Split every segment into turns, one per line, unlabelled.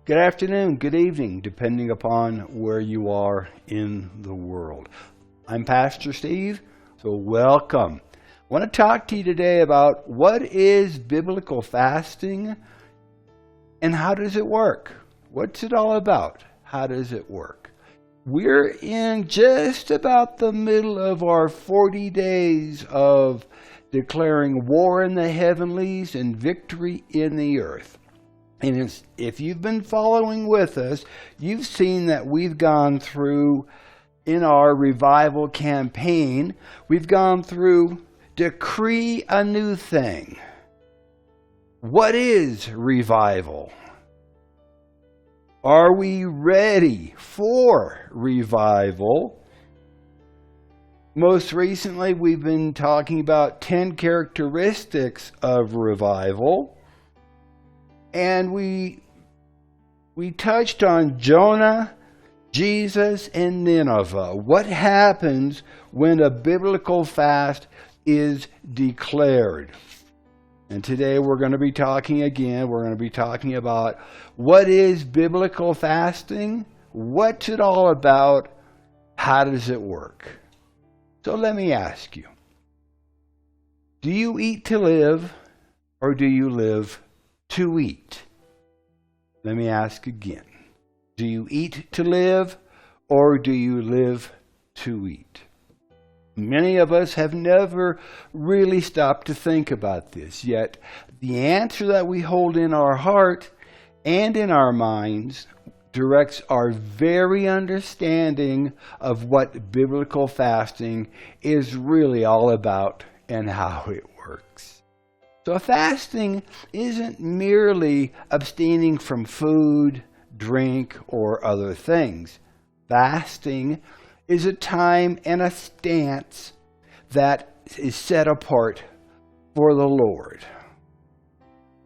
Good afternoon, good evening, depending upon where you are in the world. I'm Pastor Steve, so welcome. I want to talk to you today about what is biblical fasting and how does it work? What's it all about? How does it work? We're in just about the middle of our 40 days of declaring war in the heavenlies and victory in the earth. And if you've been following with us, you've seen that we've gone through, in our revival campaign, we've gone through decree a new thing. What is revival? Are we ready for revival? Most recently, we've been talking about 10 characteristics of revival. And we touched on Jonah, Jesus, and Nineveh. What happens when a biblical fast is declared? And today we're going to be talking again. We're going to be talking about what is biblical fasting? What's it all about? How does it work? So let me ask you, do you eat to live or do you live to eat? Let me ask again. Do you eat to live or do you live to eat? Many of us have never really stopped to think about this, yet the answer that we hold in our heart and in our minds directs our very understanding of what biblical fasting is really all about and how it works. So fasting isn't merely abstaining from food, drink, or other things. Fasting is a time and a stance that is set apart for the Lord.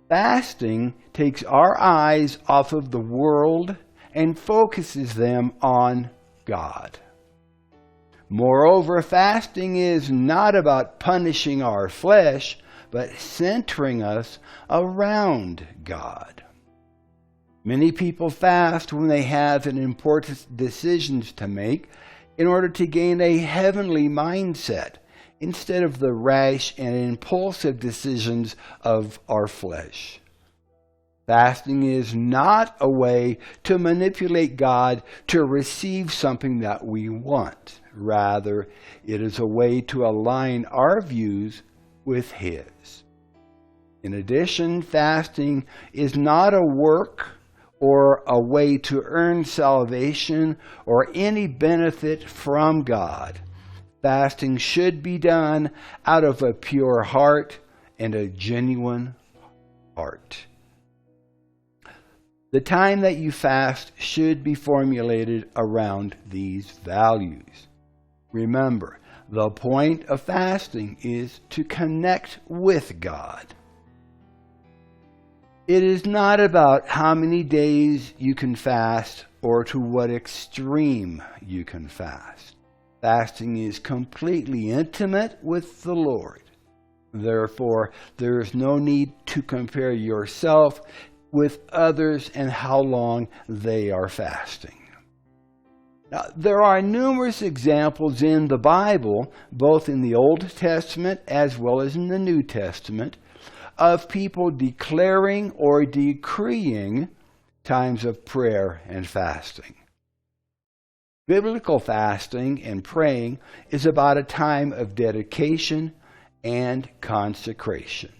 Fasting takes our eyes off of the world and focuses them on God. Moreover, fasting is not about punishing our flesh, but centering us around God. Many people fast when they have an important decisions to make in order to gain a heavenly mindset instead of the rash and impulsive decisions of our flesh. Fasting is not a way to manipulate God to receive something that we want. Rather, it is a way to align our views with His. In addition, fasting is not a work or a way to earn salvation or any benefit from God. Fasting should be done out of a pure heart and a genuine heart. The time that you fast should be formulated around these values. Remember, the point of fasting is to connect with God. It is not about how many days you can fast or to what extreme you can fast. Fasting is completely intimate with the Lord. Therefore, there is no need to compare yourself with others and how long they are fasting. Now, there are numerous examples in the Bible, both in the Old Testament as well as in the New Testament, of people declaring or decreeing times of prayer and fasting. Biblical fasting and praying is about a time of dedication and consecration.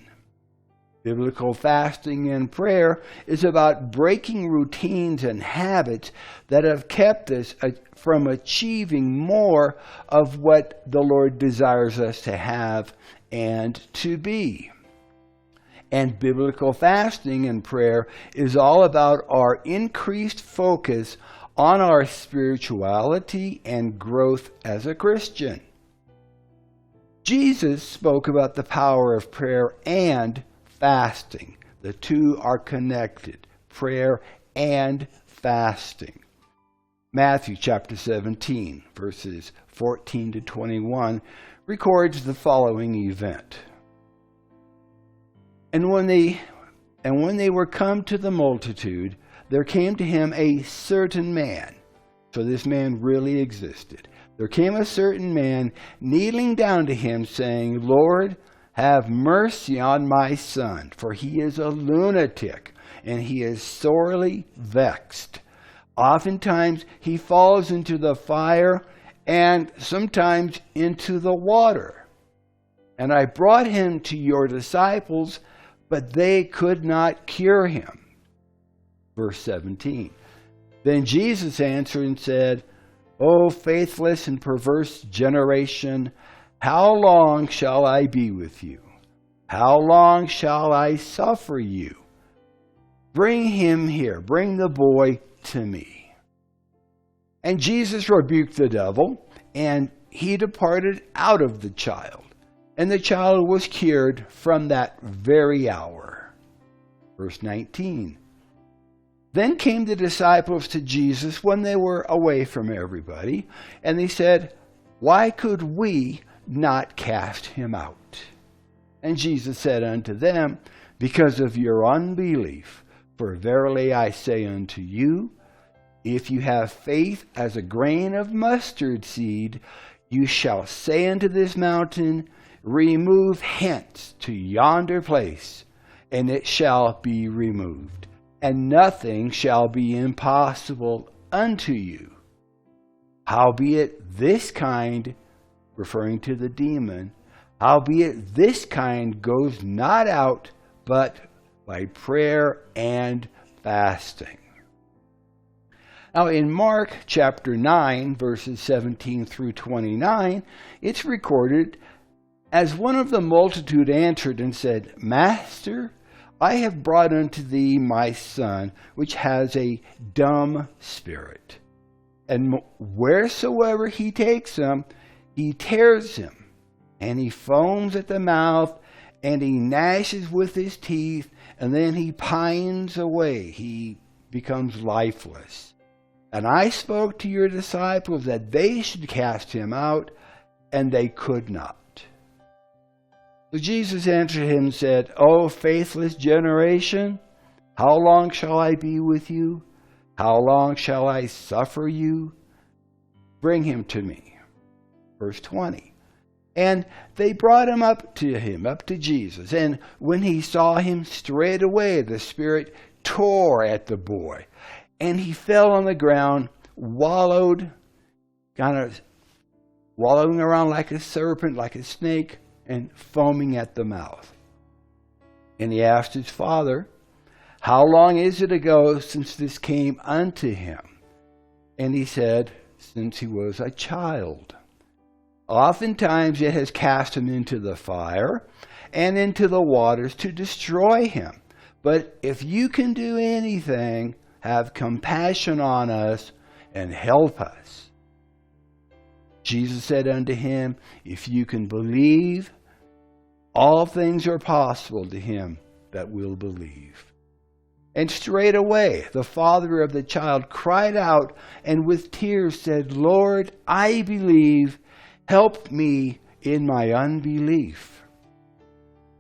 Biblical fasting and prayer is about breaking routines and habits that have kept us from achieving more of what the Lord desires us to have and to be. And biblical fasting and prayer is all about our increased focus on our spirituality and growth as a Christian. Jesus spoke about the power of prayer and fasting. The two are connected, prayer and fasting. Matthew chapter 17, verses 14 to 21, records the following event. And when they were come to the multitude, there came to him a certain man. So this man really existed. There came a certain man kneeling down to him, saying, Lord, have mercy on my son, for he is a lunatic, and he is sorely vexed. Oftentimes he falls into the fire, and sometimes into the water. And I brought him to your disciples, but they could not cure him. Verse 17. Then Jesus answered and said, O faithless and perverse generation, how long shall I be with you? How long shall I suffer you? Bring him here, bring the boy to me. And Jesus rebuked the devil, and he departed out of the child. And the child was cured from that very hour. Verse 19. Then came the disciples to Jesus when they were away from everybody, and they said, Why could we not cast him out? And Jesus said unto them, Because of your unbelief. For verily I say unto you, if you have faith as a grain of mustard seed, you shall say unto this mountain, Remove hence to yonder place, and it shall be removed. And nothing shall be impossible unto you. Howbeit this kind, referring to the demon, howbeit this kind goes not out, but by prayer and fasting. Now in Mark chapter 9, verses 17 through 29, it's recorded, As one of the multitude answered and said, Master, I have brought unto thee my son, which has a dumb spirit. And wheresoever he takes him, he tears him, and he foams at the mouth, and he gnashes with his teeth, and then he pines away. He becomes lifeless. And I spoke to your disciples that they should cast him out, and they could not. So Jesus answered him and said, O faithless generation, how long shall I be with you? How long shall I suffer you? Bring him to me. Verse 20. And they brought him up to Jesus. And when he saw him, straightway the spirit tore at the boy. And he fell on the ground, wallowing around like a serpent, like a snake, and foaming at the mouth. And he asked his father, How long is it ago since this came unto him? And he said, Since he was a child. Oftentimes it has cast him into the fire and into the waters to destroy him. But if you can do anything, have compassion on us and help us. Jesus said unto him, If you can believe, all things are possible to him that will believe. And straightway the father of the child cried out, and with tears said, Lord, I believe, help me in my unbelief.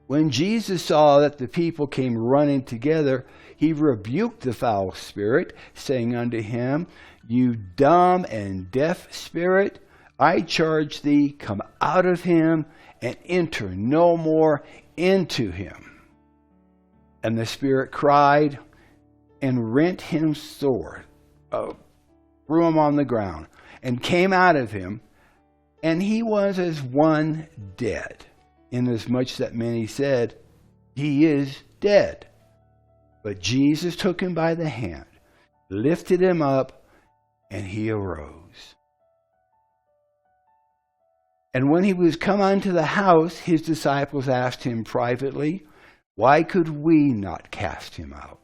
When Jesus saw that the people came running together, he rebuked the foul spirit, saying unto him, You dumb and deaf spirit, I charge thee, come out of him, and enter no more into him. And the spirit cried, and rent him sore, threw him on the ground, and came out of him, and he was as one dead, inasmuch that many said, He is dead. But Jesus took him by the hand, lifted him up, and he arose. And when he was come unto the house, his disciples asked him privately, Why could we not cast him out?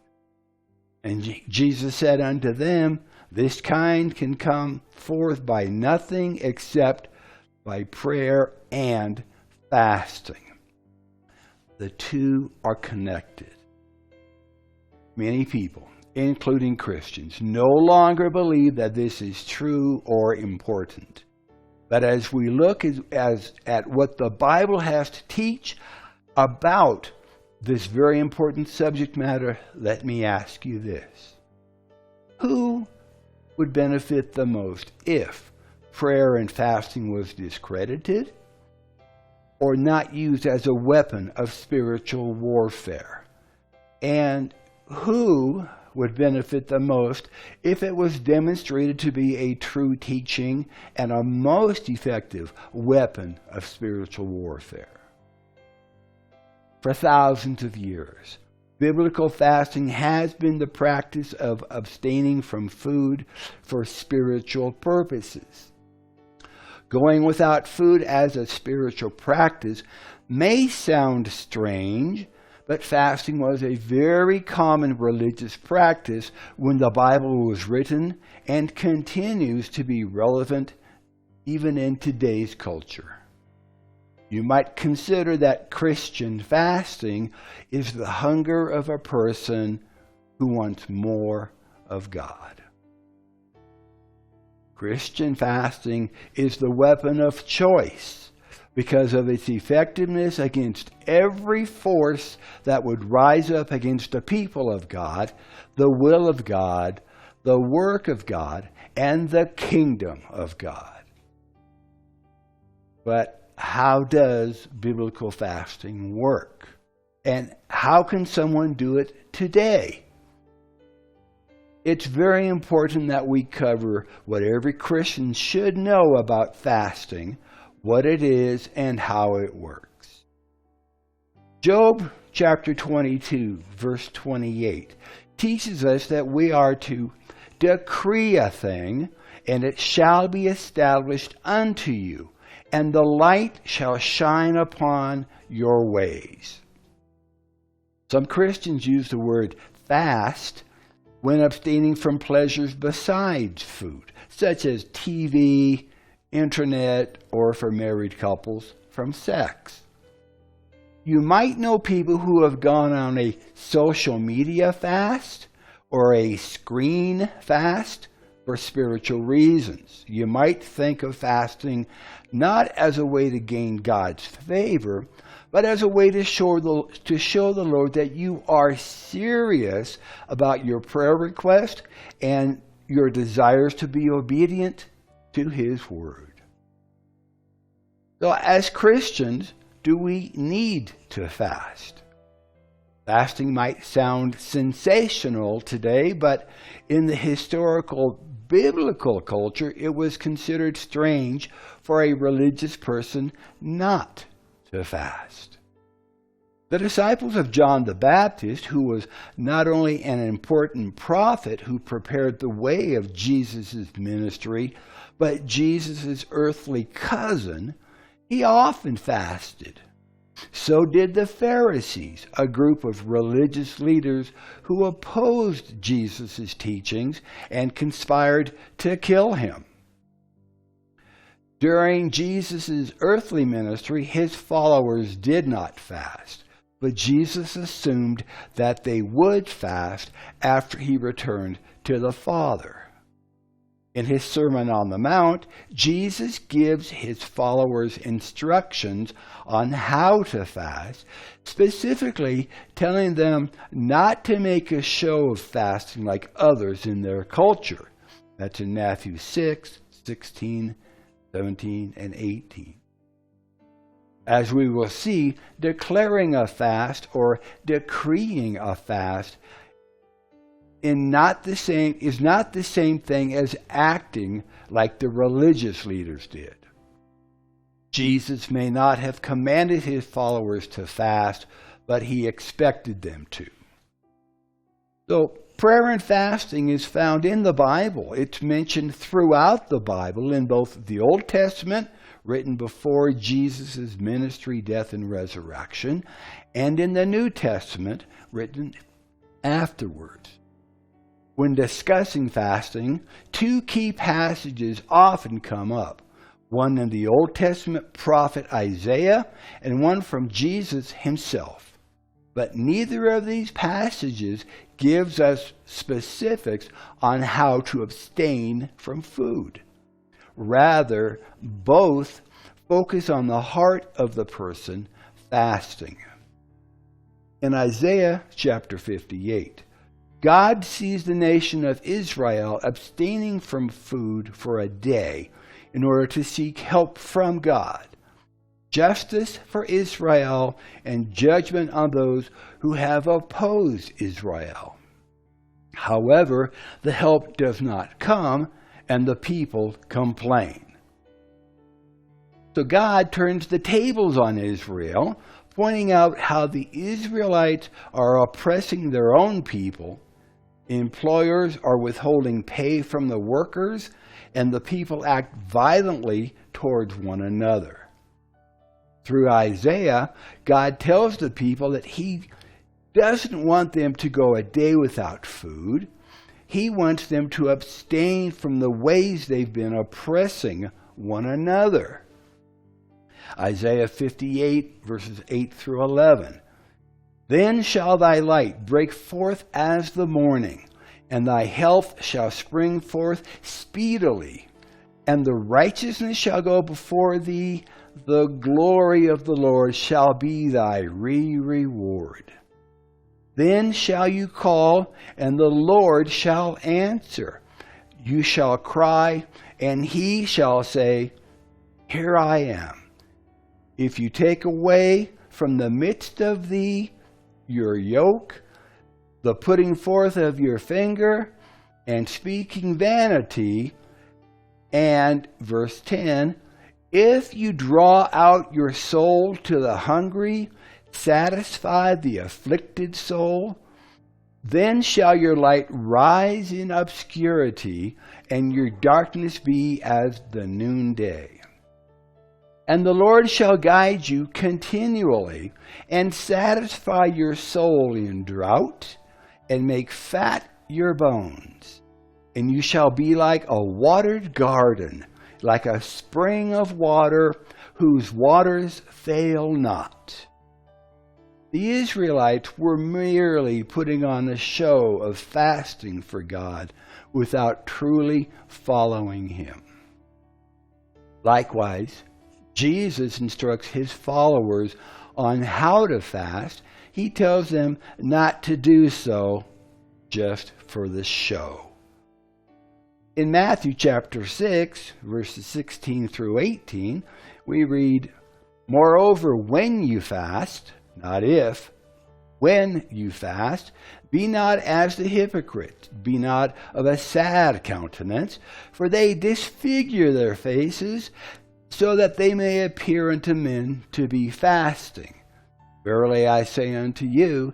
And Jesus said unto them, This kind can come forth by nothing except by prayer and fasting. The two are connected. Many people, including Christians, no longer believe that this is true or important. But as we look at what the Bible has to teach about this very important subject matter, let me ask you this. Who would benefit the most if prayer and fasting was discredited or not used as a weapon of spiritual warfare? And who would benefit the most if it was demonstrated to be a true teaching and a most effective weapon of spiritual warfare? For thousands of years, biblical fasting has been the practice of abstaining from food for spiritual purposes. Going without food as a spiritual practice may sound strange, but fasting was a very common religious practice when the Bible was written and continues to be relevant even in today's culture. You might consider that Christian fasting is the hunger of a person who wants more of God. Christian fasting is the weapon of choice because of its effectiveness against every force that would rise up against the people of God, the will of God, the work of God, and the kingdom of God. But how does biblical fasting work? And how can someone do it today? It's very important that we cover what every Christian should know about fasting, what it is, and how it works. Job chapter 22, verse 28, teaches us that we are to decree a thing, and it shall be established unto you, and the light shall shine upon your ways. Some Christians use the word fast when abstaining from pleasures besides food, such as TV, internet, or for married couples, from sex. You might know people who have gone on a social media fast or a screen fast for spiritual reasons. You might think of fasting not as a way to gain God's favor, but as a way to show the Lord that you are serious about your prayer request and your desires to be obedient to His Word. So as Christians, do we need to fast? Fasting might sound sensational today, but in the historical biblical culture, it was considered strange for a religious person not to fast. The disciples of John the Baptist, who was not only an important prophet who prepared the way of Jesus' ministry, but Jesus' earthly cousin, he often fasted. So did the Pharisees, a group of religious leaders who opposed Jesus' teachings and conspired to kill him. During Jesus' earthly ministry, his followers did not fast, but Jesus assumed that they would fast after he returned to the Father. In his Sermon on the Mount, Jesus gives his followers instructions on how to fast, specifically telling them not to make a show of fasting like others in their culture. That's in Matthew 6, 16, 17, and 18. As we will see, declaring a fast or decreeing a fast is not the same thing as acting like the religious leaders did. Jesus may not have commanded his followers to fast, but he expected them to. So prayer and fasting is found in the Bible. It's mentioned throughout the Bible in both the Old Testament, written before Jesus' ministry, death, and resurrection, and in the New Testament, written afterwards. When discussing fasting, two key passages often come up. One in the Old Testament prophet Isaiah, and one from Jesus himself. But neither of these passages gives us specifics on how to abstain from food. Rather, both focus on the heart of the person fasting. In Isaiah chapter 58, God sees the nation of Israel abstaining from food for a day in order to seek help from God, justice for Israel, and judgment on those who have opposed Israel. However, the help does not come, and the people complain. So God turns the tables on Israel, pointing out how the Israelites are oppressing their own people, employers are withholding pay from the workers, and the people act violently towards one another. Through Isaiah, God tells the people that He doesn't want them to go a day without food. He wants them to abstain from the ways they've been oppressing one another. Isaiah 58, verses 8 through 11. Then shall thy light break forth as the morning, and thy health shall spring forth speedily, and the righteousness shall go before thee. The glory of the Lord shall be thy reward. Then shall you call, and the Lord shall answer. You shall cry, and He shall say, Here I am. If you take away from the midst of thee your yoke, the putting forth of your finger, and speaking vanity, and verse 10, if you draw out your soul to the hungry, satisfy the afflicted soul, then shall your light rise in obscurity, and your darkness be as the noonday. And the Lord shall guide you continually, and satisfy your soul in drought, and make fat your bones. And you shall be like a watered garden, like a spring of water, whose waters fail not. The Israelites were merely putting on a show of fasting for God without truly following Him. Likewise, Jesus instructs His followers on how to fast. He tells them not to do so just for the show. In Matthew chapter 6, verses 16 through 18, we read, Moreover, when you fast, not if, when you fast, be not as the hypocrites, be not of a sad countenance, for they disfigure their faces, so that they may appear unto men to be fasting. Verily I say unto you,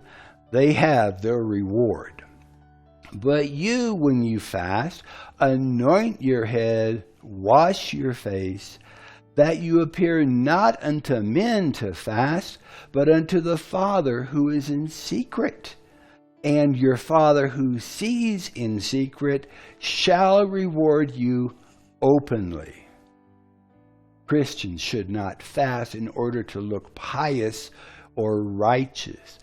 they have their reward. But you, when you fast, anoint your head, wash your face, that you appear not unto men to fast, but unto the Father who is in secret. And your Father who sees in secret shall reward you openly. Christians should not fast in order to look pious or righteous.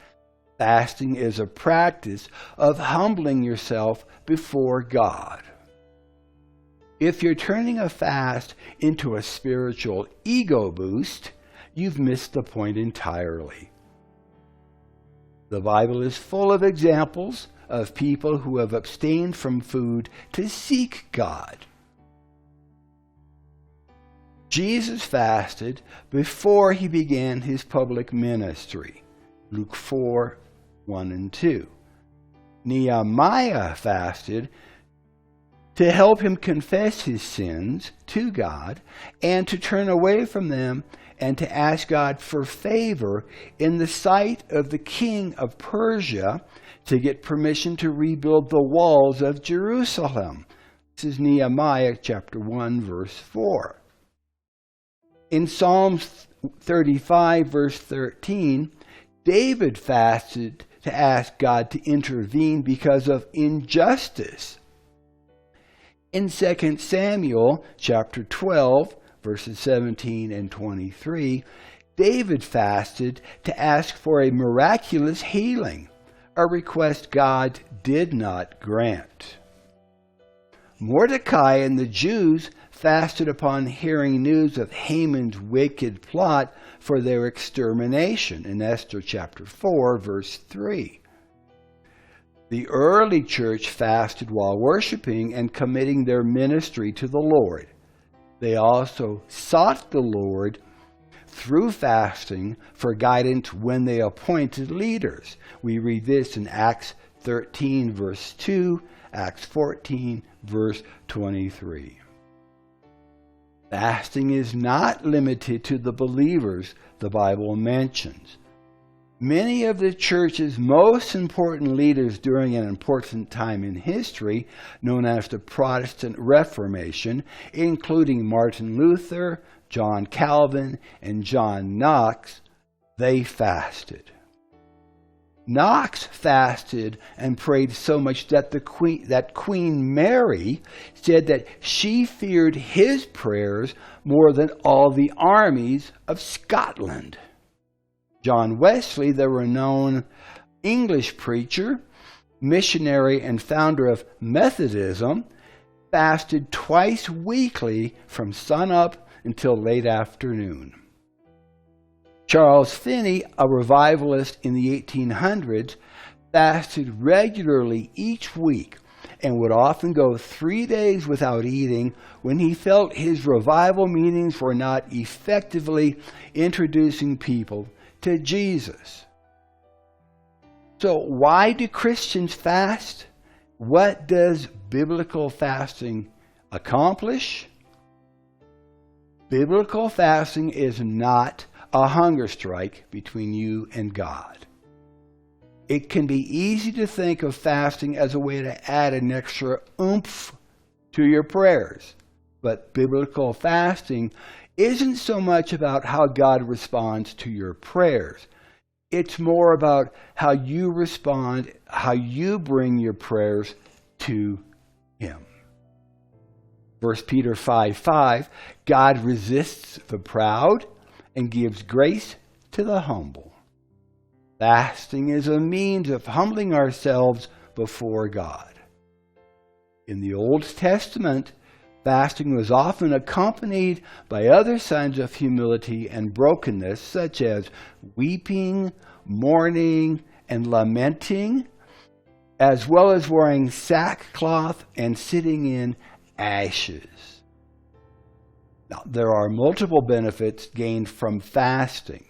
Fasting is a practice of humbling yourself before God. If you're turning a fast into a spiritual ego boost, you've missed the point entirely. The Bible is full of examples of people who have abstained from food to seek God. Jesus fasted before He began His public ministry. Luke 4, 1 and 2. Nehemiah fasted to help him confess his sins to God and to turn away from them and to ask God for favor in the sight of the king of Persia to get permission to rebuild the walls of Jerusalem. This is Nehemiah chapter 1, verse 4. In Psalms 35, verse 13, David fasted to ask God to intervene because of injustice. In 2 Samuel chapter 12, verses 17 and 23, David fasted to ask for a miraculous healing, a request God did not grant. Mordecai and the Jews fasted upon hearing news of Haman's wicked plot for their extermination in Esther chapter 4, verse 3. The early church fasted while worshiping and committing their ministry to the Lord. They also sought the Lord through fasting for guidance when they appointed leaders. We read this in Acts 13, verse 2, Acts 14, verse 23. Fasting is not limited to the believers the Bible mentions. Many of the church's most important leaders during an important time in history, known as the Protestant Reformation, including Martin Luther, John Calvin, and John Knox, they fasted. Knox fasted and prayed so much that Queen Mary said that she feared his prayers more than all the armies of Scotland. John Wesley, the renowned English preacher, missionary, and founder of Methodism, fasted twice weekly from sunup until late afternoon. Charles Finney, a revivalist in the 1800s, fasted regularly each week and would often go 3 days without eating when he felt his revival meetings were not effectively introducing people to Jesus. So why do Christians fast? What does biblical fasting accomplish? Biblical fasting is not a hunger strike between you and God. It can be easy to think of fasting as a way to add an extra oomph to your prayers. But biblical fasting isn't so much about how God responds to your prayers. It's more about how you respond, how you bring your prayers to Him. 1 Peter 5:5, God resists the proud and gives grace to the humble. Fasting is a means of humbling ourselves before God. In the Old Testament, fasting was often accompanied by other signs of humility and brokenness, such as weeping, mourning, and lamenting, as well as wearing sackcloth and sitting in ashes. Now, there are multiple benefits gained from fasting.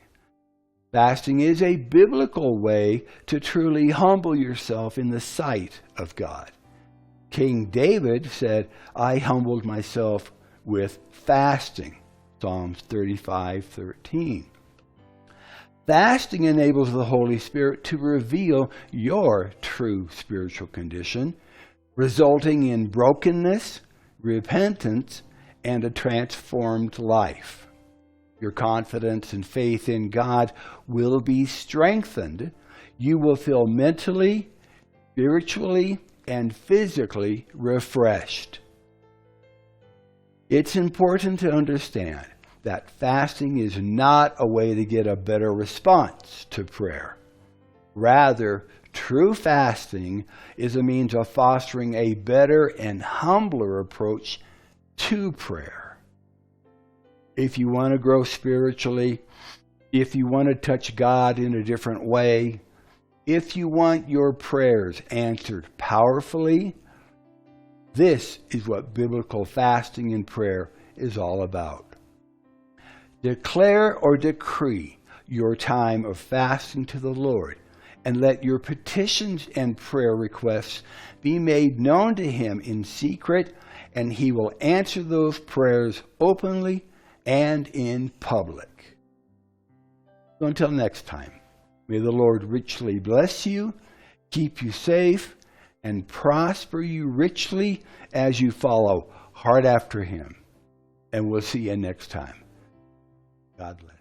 Fasting is a biblical way to truly humble yourself in the sight of God. King David said, I humbled myself with fasting. Psalms 35:13. Fasting enables the Holy Spirit to reveal your true spiritual condition, resulting in brokenness, repentance, and a transformed life. Your confidence and faith in God will be strengthened. You will feel mentally, spiritually, and physically refreshed. It's important to understand that fasting is not a way to get a better response to prayer. Rather, true fasting is a means of fostering a better and humbler approach to prayer. If you want to grow spiritually, if you want to touch God in a different way, if you want your prayers answered powerfully, this is what biblical fasting and prayer is all about. Declare or decree your time of fasting to the Lord, and let your petitions and prayer requests be made known to Him in secret, and He will answer those prayers openly and in public. So until next time, may the Lord richly bless you, keep you safe, and prosper you richly as you follow hard after Him. And we'll see you next time. God bless.